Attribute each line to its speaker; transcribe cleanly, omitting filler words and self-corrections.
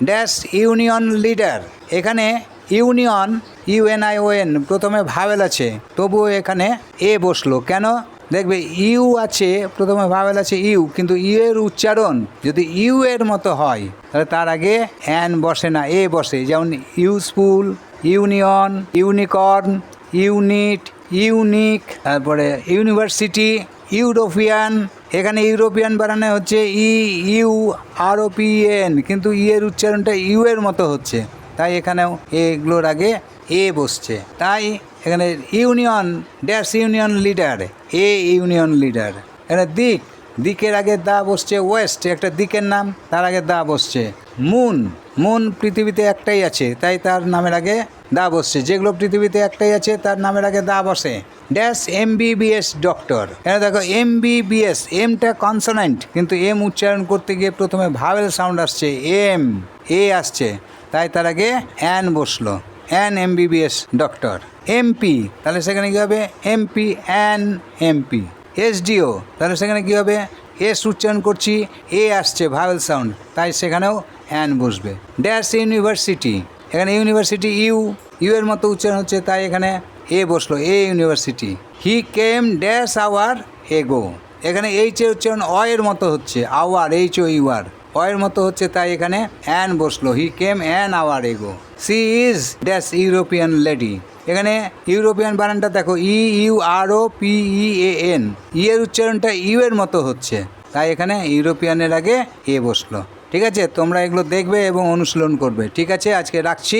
Speaker 1: Dash union leader. এখানে union ইউএনআইওএন প্রথমে vowel আছে, তবুও এখানে এ বসলো কেন? দেখবে ইউ আছে, প্রথমে ভাওয়েল আছে ইউ, কিন্তু ইউ এর উচ্চারণ যদি ইউ এর মতো হয় তাহলে তার আগে অ্যান বসে না, এ বসে। যেমন useful, union, unicorn, unit, unique, তারপরে ইউনিভার্সিটি, ইউরোপিয়ান। এখানে ইউরোপিয়ান বানানো হচ্ছে EUROPN, কিন্তু ই এর উচ্চারণটা ইউ এর মতো হচ্ছে, তাই এখানেও এগুলোর আগে এ বসছে। তাই এখানে ইউনিয়ন ড্যাশ ইউনিয়ন লিডার, এ ইউনিয়ন লিডার। এখানে দিক, দিকের আগে দা বসছে, ওয়েস্ট একটা দিকের নাম, তার আগে দা বসছে। মুন, মুন পৃথিবীতে একটাই আছে, তাই তার নামের আগে দা বসছে। যেগুলো পৃথিবীতে একটাই আছে তার নামের আগে দা বসে। Dash MBBS doctor. এখানে দেখো MBBS, এমটা কনসোনেন্ট, কিন্তু এম উচ্চারণ করতে গিয়ে প্রথমে ভাওয়েল সাউন্ড আসছে, এম, এ আসছে, তাই তার আগে অ্যান বসলো, অ্যান MBBS ডক্টর। MP, তাহলে সেখানে কী হবে? MP, an MP। SDO, তাহলে সেখানে কী হবে? এস উচ্চারণ করছি, এ আসছে ভাওয়েল সাউন্ড, তাই সেখানেও অ্যান বসবে। ড্যাশ ইউনিভার্সিটি, এখানে ইউনিভার্সিটি ইউ, ইউ এর মতো উচ্চারণ হচ্ছে, তাই এখানে এ বসলো, a university. He came dash hour ago, এখানে এইচ এর উচ্চারণ অ এর মতো হচ্ছে, আওয়ার, HOUR, অ এর মতো হচ্ছে, তাই এখানে অ্যান বসলো, he came an hour ago. She is dash European lady, এখানে ইউরোপিয়ান বানানটা দেখো EUROPEAN, ই এর উচ্চারণটা ইউ এর মতো হচ্ছে, তাই এখানে ইউরোপিয়ানের আগে এ বসলো। ঠিক আছে, তোমরা এগুলো দেখবে এবং অনুশীলন করবে। ঠিক আছে, আজকে রাখছি।